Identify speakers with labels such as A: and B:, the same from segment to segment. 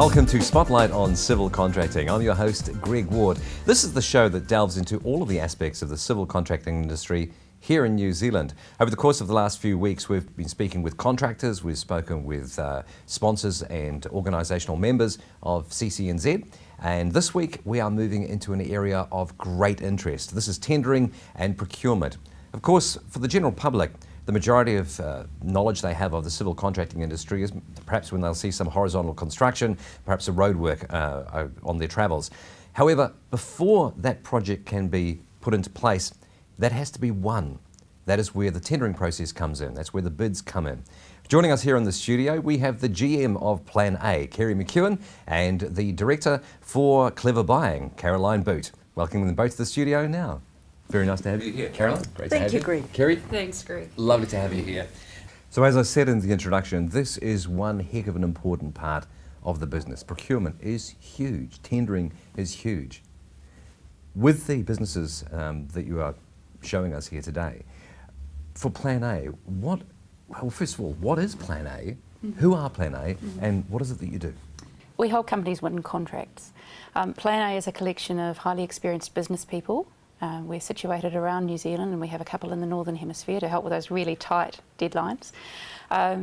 A: Welcome to Spotlight on Civil Contracting. I'm your host, Greg Ward. This is the show that delves into all of the aspects of the civil contracting industry here in New Zealand. Over the course of the last few weeks, we've been speaking with contractors, we've spoken with sponsors and organisational members of CCNZ, and this week we are moving into an area of great interest. This is tendering and procurement. Of course, for the general public, the majority of knowledge they have of the civil contracting industry is perhaps when they'll see some horizontal construction, perhaps a roadwork on their travels. However, before that project can be put into place, that has to be won. That is where the tendering process comes in. That's where the bids come in. Joining us here in the studio, we have the GM of Plan A, Kerry McEwen, and the Director for Clever Buying, Caroline Boot. Welcoming them both to the studio now. Very nice to have you here, Caroline. Great to have you.
B: Thank you, Greg.
A: Kerry?
C: Thanks, Greg.
A: Lovely to have you here. So as I said in the introduction, this is one heck of an important part of the business. Procurement is huge. Tendering is huge. With the businesses that you are showing us here today, for Plan A, first of all, what is Plan A? Who are Plan A? And what is it that you do?
C: We help companies win contracts. Plan A is a collection of highly experienced business people. We're situated around New Zealand, and we have a couple in the Northern Hemisphere to help with those really tight deadlines.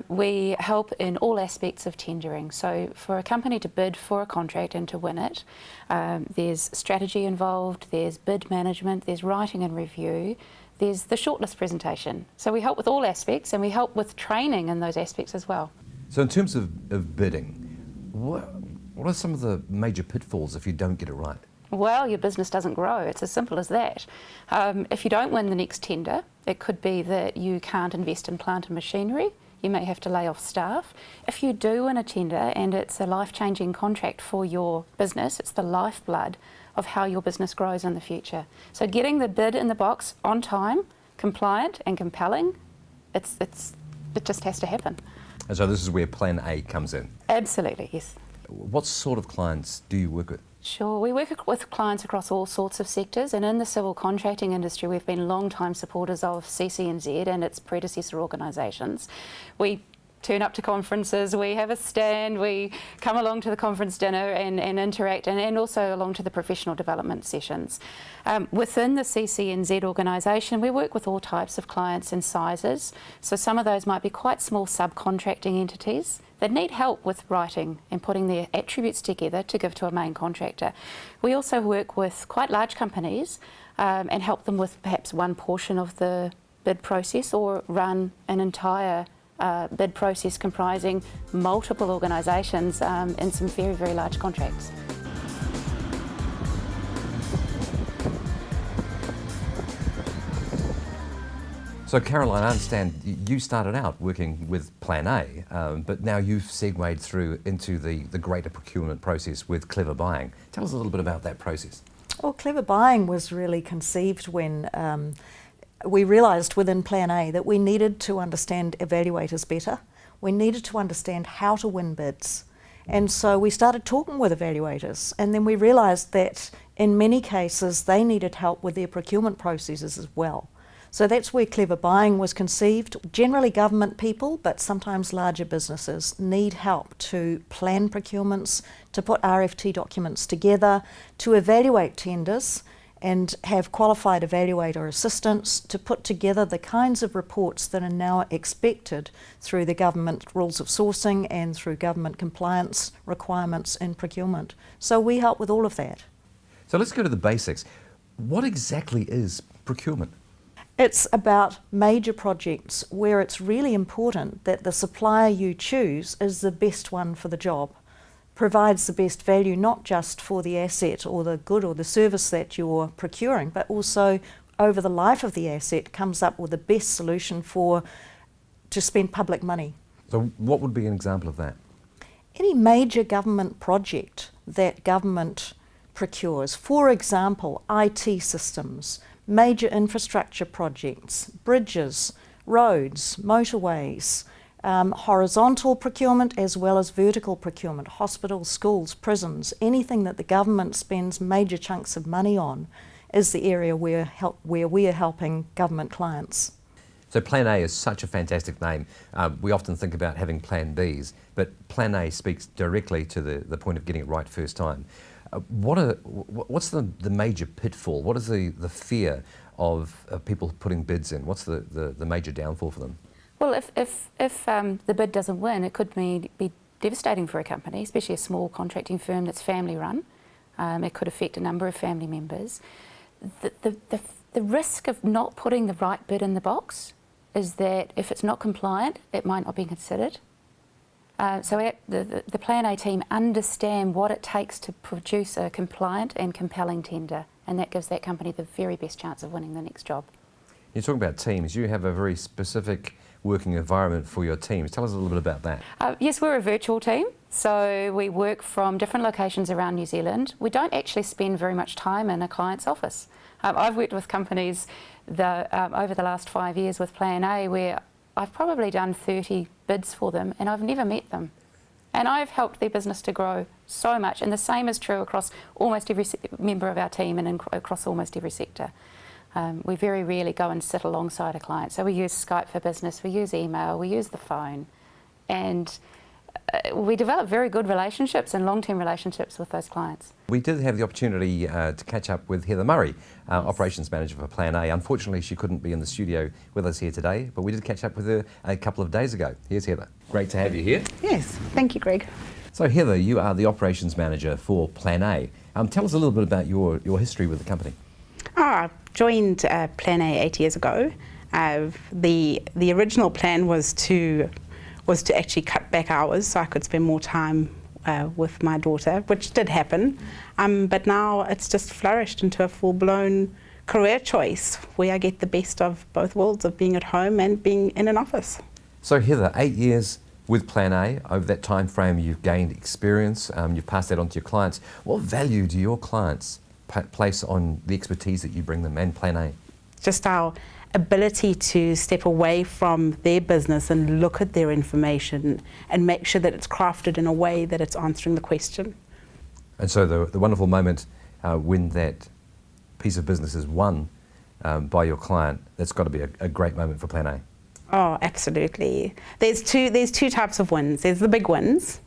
C: We help in all aspects of tendering. So for a company to bid for a contract and to win it, there's strategy involved, there's bid management, there's writing and review, there's the shortlist presentation. So we help with all aspects, and we help with training in those aspects as well.
A: So in terms of bidding, what are some of the major pitfalls if you don't get it right?
C: Well, your business doesn't grow. It's as simple as that. If you don't win the next tender, it could be that you can't invest in plant and machinery. You may have to lay off staff. If you do win a tender and it's a life-changing contract for your business, it's the lifeblood of how your business grows in the future. So getting the bid in the box on time, compliant and compelling, it just has to happen.
A: And so this is where Plan A comes in?
C: Absolutely, yes.
A: What sort of clients do you work with?
C: Sure, we work with clients across all sorts of sectors, and in the civil contracting industry we've been long-time supporters of CCNZ and its predecessor organisations. We turn up to conferences, we have a stand, we come along to the conference dinner and interact, and also along to the professional development sessions. Within the CCNZ organisation, we work with all types of clients and sizes. So some of those might be quite small subcontracting entities that need help with writing and putting their attributes together to give to a main contractor. We also work with quite large companies and help them with perhaps one portion of the bid process, or run an entire bid process comprising multiple organisations in some very, very large contracts.
A: So Caroline, I understand you started out working with Plan A, but now you've segued through into the greater procurement process with Clever Buying. Tell us a little bit about that process.
B: Well, Clever Buying was really conceived when we realised within Plan A that we needed to understand evaluators better. We needed to understand how to win bids. And so we started talking with evaluators, and then we realised that in many cases they needed help with their procurement processes as well. So that's where Clever Buying was conceived. Generally government people, but sometimes larger businesses, need help to plan procurements, to put RFT documents together, to evaluate tenders, and have qualified evaluator assistants to put together the kinds of reports that are now expected through the government rules of sourcing and through government compliance requirements in procurement. So we help with all of that.
A: So let's go to the basics. What exactly is procurement?
B: It's about major projects where it's really important that the supplier you choose is the best one for the job, provides the best value not just for the asset or the good or the service that you're procuring, but also over the life of the asset comes up with the best solution to spend public money.
A: So what would be an example of that?
B: Any major government project that government procures, for example, IT systems, major infrastructure projects, bridges, roads, motorways, horizontal procurement as well as vertical procurement, hospitals, schools, prisons, anything that the government spends major chunks of money on is the area where we are helping government clients.
A: So Plan A is such a fantastic name. We often think about having Plan Bs, but Plan A speaks directly to the point of getting it right first time. What's the major pitfall? What is the fear of people putting bids in? What's the major downfall for them?
C: Well, if the bid doesn't win, it could be devastating for a company, especially a small contracting firm that's family run. It could affect a number of family members. The risk of not putting the right bid in the box is that if it's not compliant, it might not be considered. So the Plan A team understand what it takes to produce a compliant and compelling tender, and that gives that company the very best chance of winning the next job.
A: You're talking about teams. You have a very specific working environment for your teams. Tell us a little bit about that.
C: Yes, we're a virtual team, so we work from different locations around New Zealand. We don't actually spend very much time in a client's office. I've worked with companies over the last 5 years with Plan A where I've probably done 30 bids for them and I've never met them. And I've helped their business to grow so much, and the same is true across almost every member of our team and across almost every sector. We very rarely go and sit alongside a client. So we use Skype for business, we use email, we use the phone, and we develop very good relationships and long-term relationships with those clients.
A: We did have the opportunity to catch up with Heather Murray, Operations Manager for Plan A. Unfortunately, she couldn't be in the studio with us here today, but we did catch up with her a couple of days ago. Here's Heather. Great to have you here.
D: Yes, thank you, Greg.
A: So Heather, you are the Operations Manager for Plan A. Tell us a little bit about your history with the company.
D: I joined Plan A 8 years ago. The original plan was to actually cut back hours so I could spend more time with my daughter, which did happen. But now it's just flourished into a full-blown career choice where I get the best of both worlds of being at home and being in an office.
A: So Heather, 8 years with Plan A. Over that time frame, you've gained experience. You've passed that on to your clients. What value do your clients place on the expertise that you bring them and Plan A?
D: Just our ability to step away from their business and look at their information and make sure that it's crafted in a way that it's answering the question.
A: And so the wonderful moment when that piece of business is won by your client, that's got to be a great moment for Plan A.
D: Oh, absolutely. There's two types of wins. There's the big wins,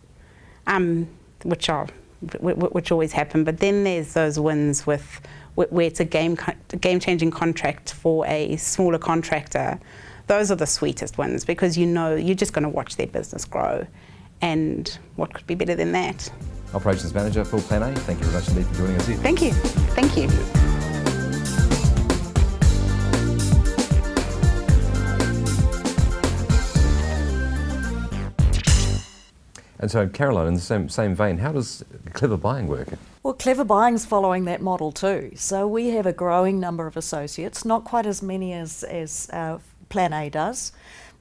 D: which always happen, but then there's those wins where it's a game-changing contract for a smaller contractor. Those are the sweetest wins because you know you're just going to watch their business grow, and what could be better than that?
A: Operations Manager for Plan A, thank you very much indeed for joining us here.
D: Thank you. Thank you.
A: And so, Caroline, in the same vein, how does clever buying work?
B: Well, Clever Buying's following that model too. So we have a growing number of associates, not quite as many as Plan A does,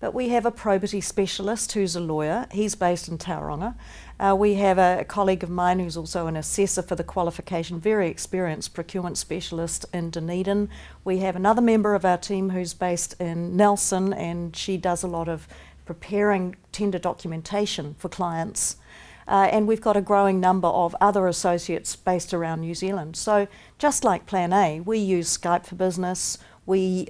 B: but we have a probity specialist who's a lawyer. He's based in Tauranga. We have a colleague of mine who's also an assessor for the qualification, very experienced procurement specialist in Dunedin. We have another member of our team who's based in Nelson, and she does a lot of preparing tender documentation for clients. And we've got a growing number of other associates based around New Zealand. So just like Plan A, we use Skype for business. We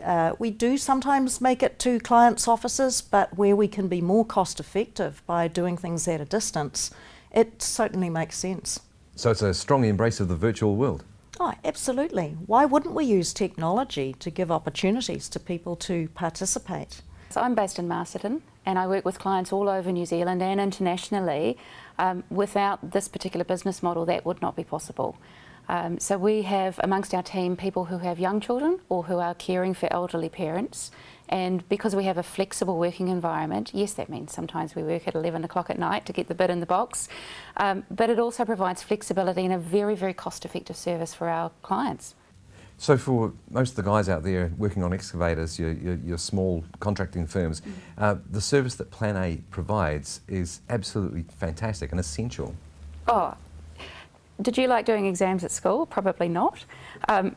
B: do sometimes make it to clients' offices, but where we can be more cost effective by doing things at a distance, it certainly makes sense.
A: So it's a strong embrace of the virtual world.
B: Oh, absolutely. Why wouldn't we use technology to give opportunities to people to participate?
C: So I'm based in Masterton and I work with clients all over New Zealand and internationally. Without this particular business model, that would not be possible. So we have amongst our team people who have young children or who are caring for elderly parents, and because we have a flexible working environment, yes, that means sometimes we work at 11 o'clock at night to get the bid in the box, but it also provides flexibility and a very, very cost-effective service for our clients.
A: So for most of the guys out there working on excavators, your small contracting firms, the service that Plan A provides is absolutely fantastic and essential.
C: Oh, did you like doing exams at school? Probably not.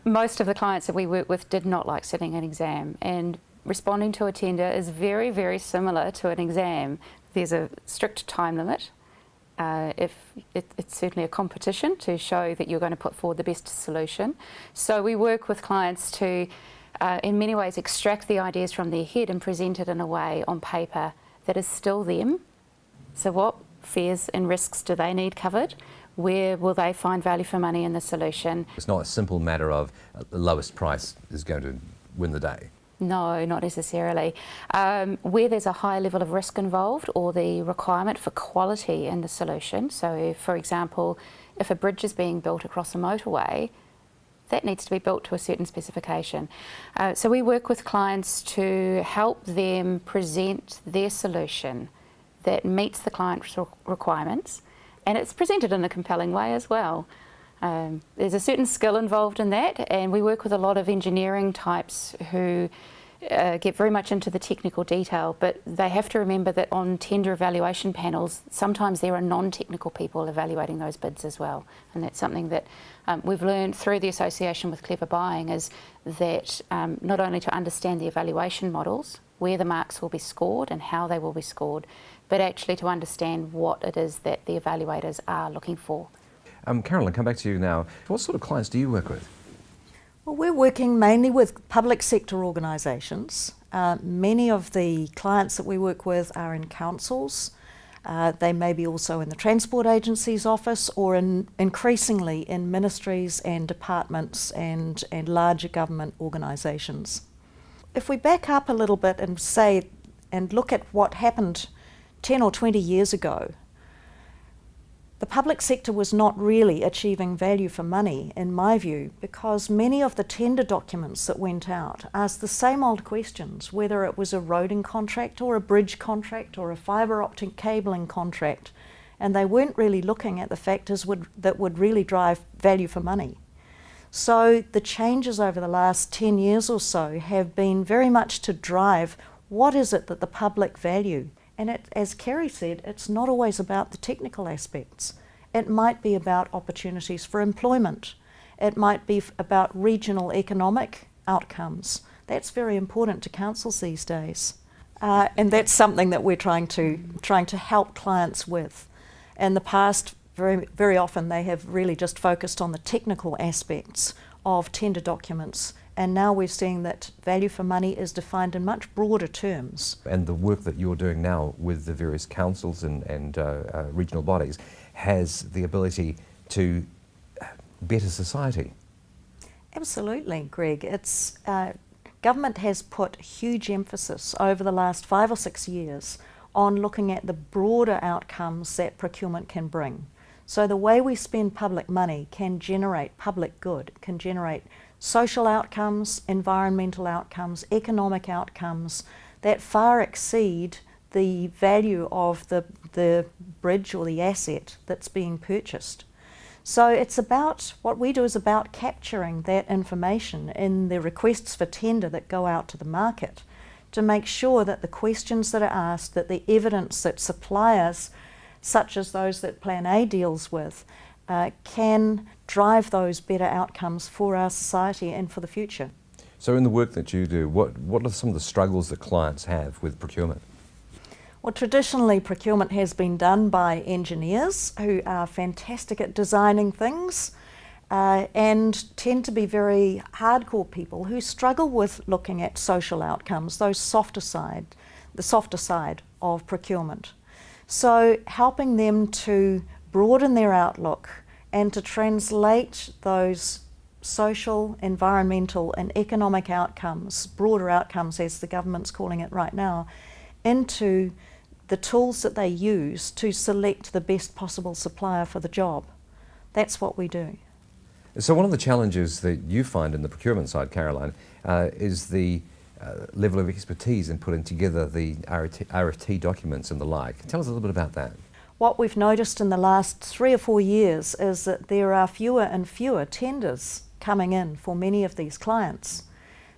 C: Most of the clients that we work with did not like sitting an exam, and responding to a tender is very, very similar to an exam. There's a strict time limit. It's certainly a competition to show that you're going to put forward the best solution. So we work with clients to in many ways extract the ideas from their head and present it in a way on paper that is still them. So what fears and risks do they need covered? Where will they find value for money in the solution?
A: It's not a simple matter of the lowest price is going to win the day.
C: No, not necessarily. Where there's a high level of risk involved or the requirement for quality in the solution, so for example, if a bridge is being built across a motorway, that needs to be built to a certain specification. So we work with clients to help them present their solution that meets the client's requirements, and it's presented in a compelling way as well. There's a certain skill involved in that, and we work with a lot of engineering types who get very much into the technical detail, but they have to remember that on tender evaluation panels, sometimes there are non-technical people evaluating those bids as well. And that's something that we've learned through the association with Clever Buying, is that not only to understand the evaluation models, where the marks will be scored and how they will be scored, but actually to understand what it is that the evaluators are looking for.
A: Carolyn, come back to you now. What sort of clients do you work with?
B: Well, we're working mainly with public sector organisations. Many of the clients that we work with are in councils. They may be also in the Transport Agency's office, or increasingly in ministries and departments and larger government organisations. If we back up a little bit and look at what happened 10 or 20 years ago, the public sector was not really achieving value for money, in my view, because many of the tender documents that went out asked the same old questions, whether it was a roading contract or a bridge contract or a fibre optic cabling contract, and they weren't really looking at the factors that would really drive value for money. So the changes over the last 10 years or so have been very much to drive what is it that the public value. And as Kerry said, it's not always about the technical aspects. It might be about opportunities for employment. It might be about regional economic outcomes. That's very important to councils these days. And that's something that we're trying to help clients with. In the past, very often they have really just focused on the technical aspects of tender documents, and now we're seeing that value for money is defined in much broader terms.
A: And the work that you're doing now with the various councils and regional bodies has the ability to better society.
B: Absolutely, Greg. It's government has put huge emphasis over the last 5 or 6 years on looking at the broader outcomes that procurement can bring. So the way we spend public money can generate public good, can generate social outcomes, environmental outcomes, economic outcomes that far exceed the value of the bridge or the asset that's being purchased. So it's about, what we do is about capturing that information in the requests for tender that go out to the market to make sure that the questions that are asked, that the evidence that suppliers, such as those that Plan A deals with, can drive those better outcomes for our society and for the future.
A: So in the work that you do, what are some of the struggles that clients have with procurement?
B: Well, traditionally procurement has been done by engineers who are fantastic at designing things and tend to be very hardcore people who struggle with looking at social outcomes, the softer side of procurement. So helping them to broaden their outlook and to translate those social, environmental and economic outcomes, broader outcomes as the government's calling it right now, into the tools that they use to select the best possible supplier for the job. That's what we do.
A: So one of the challenges that you find in the procurement side, Caroline, is the level of expertise in putting together the RFT documents and the like. Tell us a little bit about that.
B: What we've noticed in the last 3 or 4 years is that there are fewer and fewer tenders coming in for many of these clients.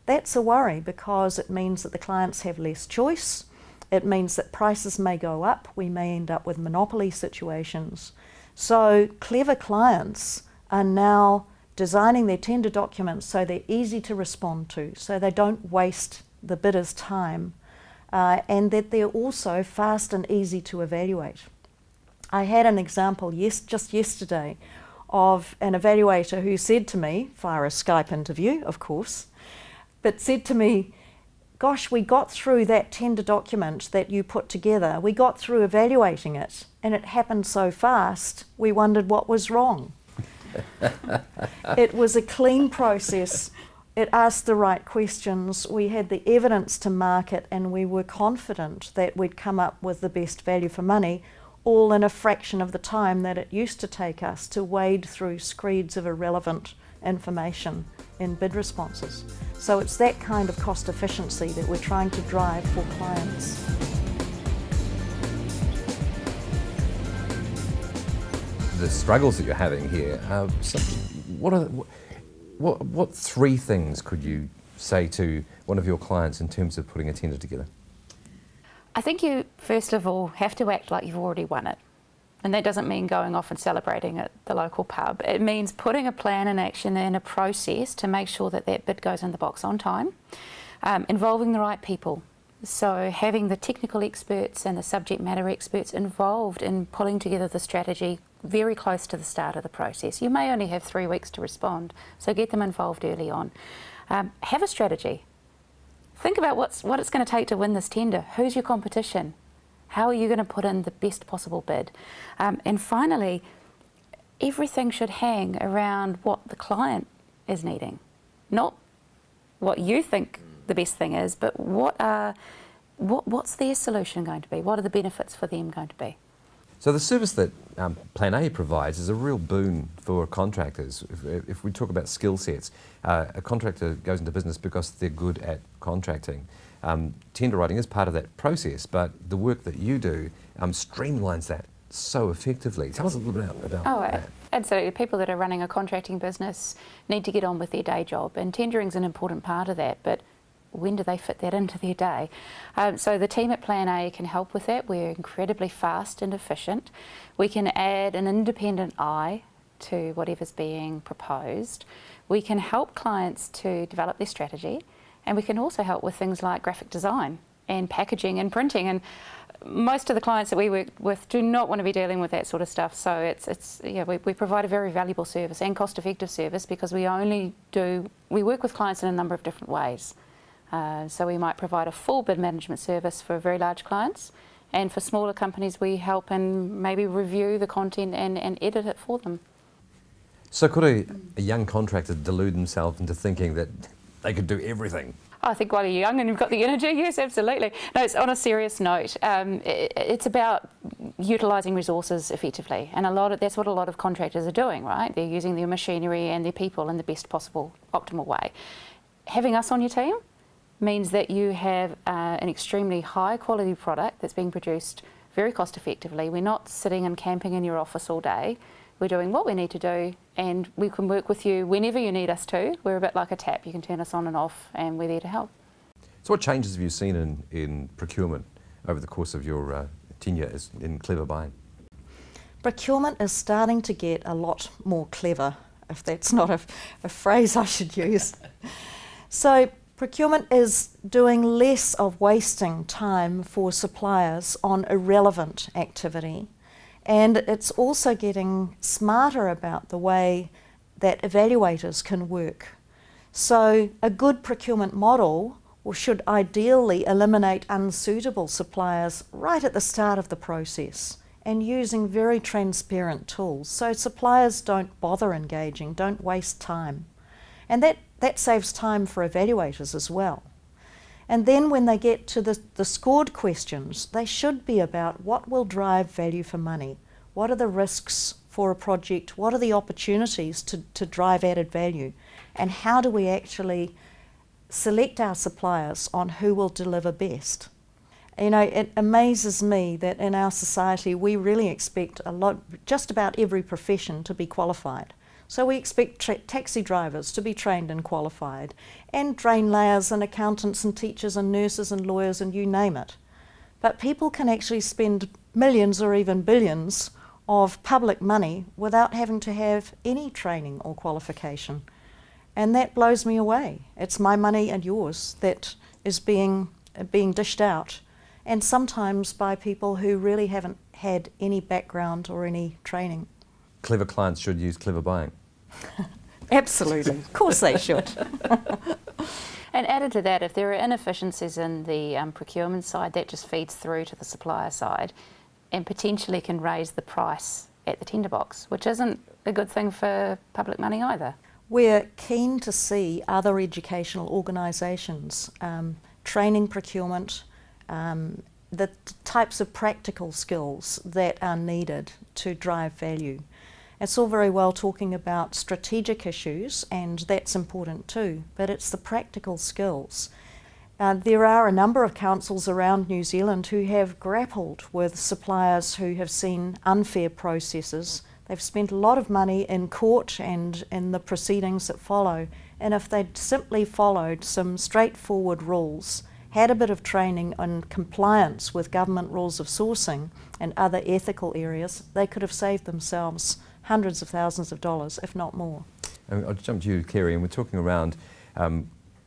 B: That's a worry because it means that the clients have less choice. It means that prices may go up. We may end up with monopoly situations. So clever clients are now designing their tender documents so they're easy to respond to, so they don't waste the bidder's time, and that they're also fast and easy to evaluate. I had an example just yesterday of an evaluator who said to me, via a Skype interview, of course, but said to me, gosh, we got through that tender document that you put together. We got through evaluating it, and it happened so fast, we wondered what was wrong. It was a clean process. It asked the right questions. We had the evidence to market, and we were confident that we'd come up with the best value for money, all in a fraction of the time that it used to take us to wade through screeds of irrelevant information in bid responses. So it's that kind of cost efficiency that we're trying to drive for clients.
A: The struggles that you're having here, what three things could you say to one of your clients in terms of putting a tender together?
C: I think you, first of all, have to act like you've already won it. And that doesn't mean going off and celebrating at the local pub. It means putting a plan in action and a process to make sure that that bid goes in the box on time, involving the right people. So having the technical experts and the subject matter experts involved in pulling together the strategy very close to the start of the process. You may only have 3 weeks to respond, so get them involved early on. Have a strategy. Think about what it's going to take to win this tender. Who's your competition? How are you going to put in the best possible bid? And finally, everything should hang around what the client is needing, not what you think the best thing is, but what's their solution going to be? What are the benefits for them going to be?
A: So the service that Plan A provides is a real boon for contractors. If we talk about skill sets, a contractor goes into business because they're good at contracting. Tender writing is part of that process, but the work that you do streamlines that so effectively. Tell us a little bit about that.
C: Absolutely. People that are running a contracting business need to get on with their day job, and tendering's an important part of that, but when do they fit that into their day? So the team at Plan A can help with that. We're incredibly fast and efficient. We can add an independent eye to whatever's being proposed. We can help clients to develop their strategy, and we can also help with things like graphic design and packaging and printing. And most of the clients that we work with do not want to be dealing with that sort of stuff. So we provide a very valuable service and cost-effective service because we work with clients in a number of different ways. So we might provide a full bid management service for very large clients, and for smaller companies we help and maybe review the content and edit it for them.
A: So could a young contractor delude themselves into thinking that they could do everything?
C: I think while you're young and you've got the energy, yes, absolutely. No, it's on a serious note. It's about utilising resources effectively, and that's what a lot of contractors are doing, right? They're using their machinery and their people in the best possible, optimal way. Having us on your team means that you have an extremely high quality product that's being produced very cost effectively. We're not sitting and camping in your office all day. We're doing what we need to do, and we can work with you whenever you need us to. We're a bit like a tap. You can turn us on and off, and we're there to help.
A: So what changes have you seen in procurement over the course of your tenure in Clever Buying?
B: Procurement is starting to get a lot more clever, if that's not a phrase I should use. So procurement is doing less of wasting time for suppliers on irrelevant activity, and it's also getting smarter about the way that evaluators can work. So a good procurement model should ideally eliminate unsuitable suppliers right at the start of the process and using very transparent tools so suppliers don't bother engaging, don't waste time. And that saves time for evaluators as well. And then when they get to the scored questions, they should be about what will drive value for money, what are the risks for a project, what are the opportunities to drive added value, and how do we actually select our suppliers on who will deliver best. You know, it amazes me that in our society we really expect just about every profession to be qualified. So we expect taxi drivers to be trained and qualified, and drain layers and accountants and teachers and nurses and lawyers and you name it. But people can actually spend millions or even billions of public money without having to have any training or qualification. And that blows me away. It's my money and yours that is being dished out, and sometimes by people who really haven't had any background or any training.
A: Clever clients should use Clever Buying.
B: Absolutely. Of course they should.
C: And added to that, if there are inefficiencies in the procurement side, that just feeds through to the supplier side and potentially can raise the price at the tender box, which isn't a good thing for public money either.
B: We're keen to see other educational organisations training procurement, the types of practical skills that are needed to drive value. It's all very well talking about strategic issues, and that's important too, but it's the practical skills. There are a number of councils around New Zealand who have grappled with suppliers who have seen unfair processes. They've spent a lot of money in court and in the proceedings that follow, and if they'd simply followed some straightforward rules, had a bit of training on compliance with government rules of sourcing and other ethical areas, they could have saved themselves hundreds of thousands of dollars, if not more.
A: I'll jump to you, Kerry, and we're talking around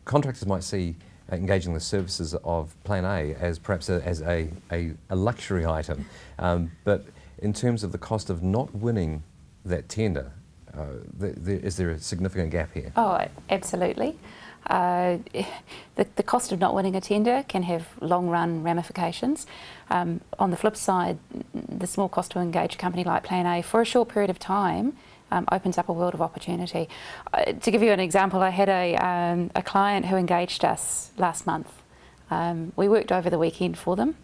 A: contractors might see engaging the services of Plan A as perhaps a luxury item, but in terms of the cost of not winning that tender, is there a significant gap here?
C: Oh, absolutely. The cost of not winning a tender can have long-run ramifications. On the flip side, the small cost to engage a company like Plan A for a short period of time opens up a world of opportunity. To give you an example, I had a client who engaged us last month. We worked over the weekend for them.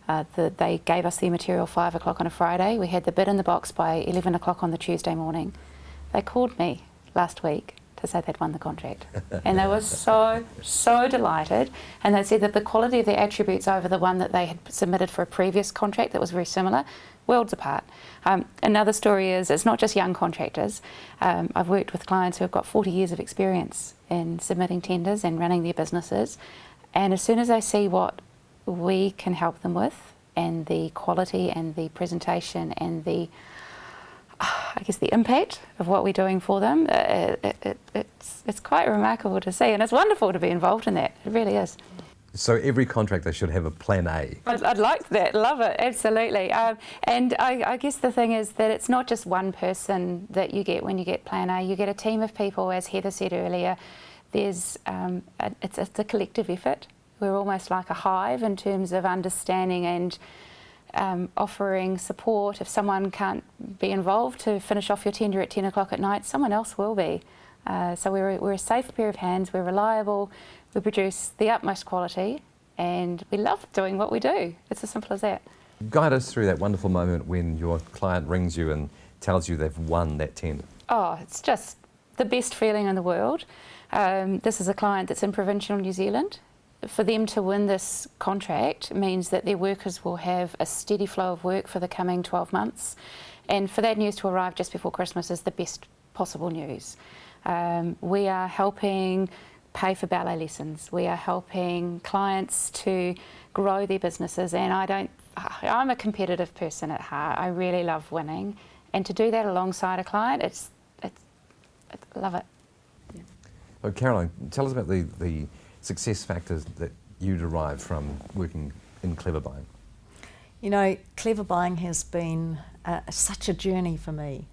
C: They gave us the material 5 o'clock on a Friday. We had the bid in the box by 11 o'clock on the Tuesday morning. They called me last week to say they'd won the contract. And they were so delighted. And they said that the quality of the attributes over the one that they had submitted for a previous contract that was very similar, worlds apart. Another story is it's not just young contractors. I've worked with clients who have got 40 years of experience in submitting tenders and running their businesses. And as soon as they see what we can help them with, and the quality and the presentation and the the impact of what we're doing for them, it's quite remarkable to see, and it's wonderful to be involved in that. It really is.
A: So every contractor should have a Plan A.
C: I'd like that, love it, absolutely. And I guess the thing is that it's not just one person that you get when you get Plan A. You get a team of people, as Heather said earlier. There's it's a collective effort. We're almost like a hive in terms of understanding and offering support. If someone can't be involved to finish off your tender at 10 o'clock at night, someone else will be. So we're a safe pair of hands, we're reliable, we produce the utmost quality, and we love doing what we do. It's as simple as that.
A: Guide us through that wonderful moment when your client rings you and tells you they've won that tender.
C: Oh, it's just the best feeling in the world. This is a client that's in provincial New Zealand. For them to win this contract means that their workers will have a steady flow of work for the coming 12 months. And for that news to arrive just before Christmas is the best possible news. We are helping pay for ballet lessons. We are helping clients to grow their businesses. And I'm a competitive person at heart. I really love winning. And to do that alongside a client, I love it.
A: Yeah. Oh, Caroline, tell us about the success factors that you derive from working in Clever Buying.
B: You know, Clever Buying has been such a journey for me.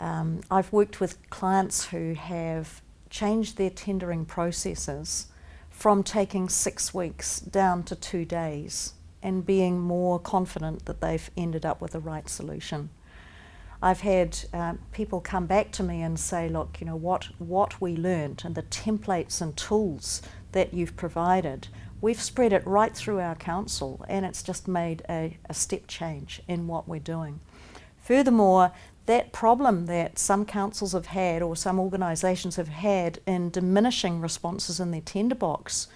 B: I've worked with clients who have changed their tendering processes from taking 6 weeks down to 2 days and being more confident that they've ended up with the right solution. I've had people come back to me and say, look, you know, what we learned and the templates and tools that you've provided, we've spread it right through our council, and it's just made a step change in what we're doing. Furthermore, that problem that some councils have had or some organisations have had in diminishing responses in their tender box,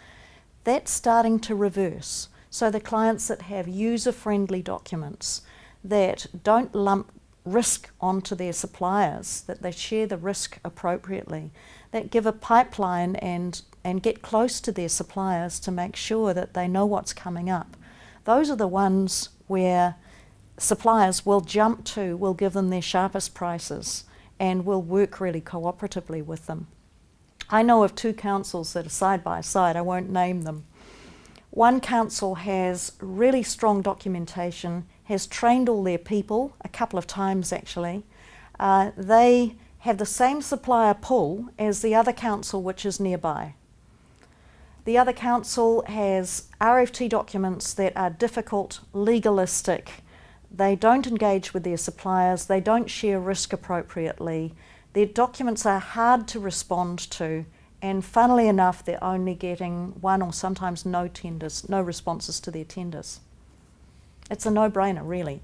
B: that's starting to reverse. So the clients that have user-friendly documents that don't lump risk onto their suppliers, that they share the risk appropriately, that give a pipeline and get close to their suppliers to make sure that they know what's coming up. Those are the ones where suppliers will jump to, will give them their sharpest prices, and will work really cooperatively with them. I know of 2 councils that are side by side, I won't name them. One council has really strong documentation, has trained all their people, a couple of times actually. They have the same supplier pool as the other council which is nearby. The other council has RFT documents that are difficult, legalistic. They don't engage with their suppliers, they don't share risk appropriately. Their documents are hard to respond to, and funnily enough, they're only getting one or sometimes no tenders, no responses to their tenders. It's a no-brainer, really.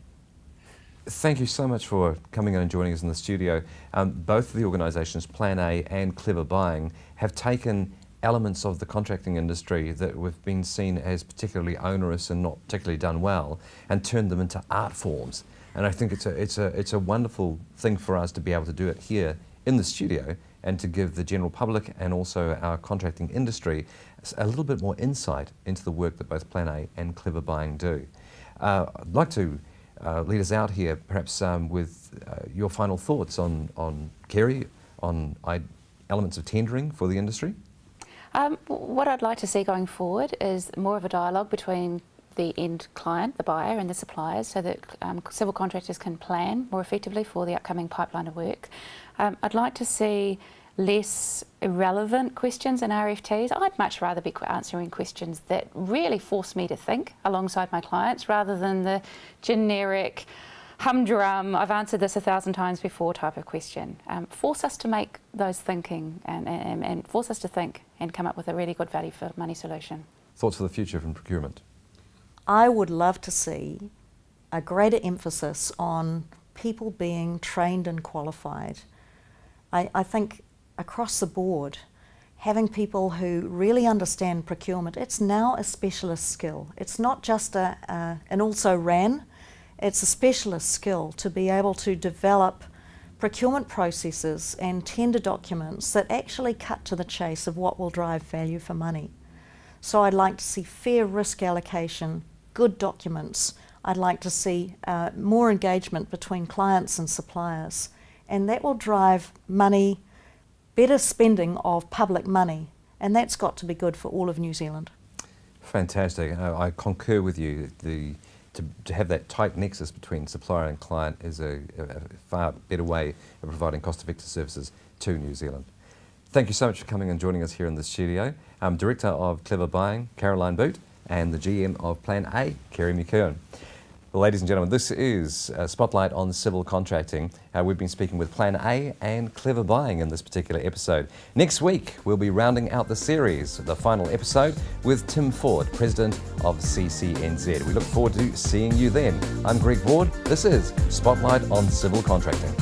A: Thank you so much for coming in and joining us in the studio. Both of the organisations, Plan A and Clever Buying, have taken elements of the contracting industry that have been seen as particularly onerous and not particularly done well, and turned them into art forms. And I think it's a wonderful thing for us to be able to do it here in the studio, and to give the general public and also our contracting industry a little bit more insight into the work that both Plan A and Clever Buying do. I'd like to lead us out here, perhaps with your final thoughts on Kerry, on elements of tendering for the industry.
C: What I'd like to see going forward is more of a dialogue between the end client, the buyer, and the suppliers, so that civil contractors can plan more effectively for the upcoming pipeline of work. I'd like to see less irrelevant questions in RFTs. I'd much rather be answering questions that really force me to think alongside my clients, rather than the generic humdrum, I've answered this 1,000 times before type of question. Force us to make those thinking and force us to think and come up with a really good value for money solution.
A: Thoughts for the future from procurement?
B: I would love to see a greater emphasis on people being trained and qualified. I think across the board, having people who really understand procurement, it's now a specialist skill. It's not just an also-ran, it's a specialist skill to be able to develop procurement processes and tender documents that actually cut to the chase of what will drive value for money. So I'd like to see fair risk allocation, good documents. I'd like to see more engagement between clients and suppliers, and that will drive money, better spending of public money, and that's got to be good for all of New Zealand.
A: Fantastic. I concur with you. To have that tight nexus between supplier and client is a far better way of providing cost-effective services to New Zealand. Thank you so much for coming and joining us here in the studio. Director of Clever Buying, Caroline Boot, and the GM of Plan A, Kerry McKeown. Well, ladies and gentlemen, this is Spotlight on Civil Contracting. We've been speaking with Plan A and Clever Buying in this particular episode. Next week, we'll be rounding out the series, the final episode, with Tim Ford, President of CCNZ. We look forward to seeing you then. I'm Greg Ward. This is Spotlight on Civil Contracting.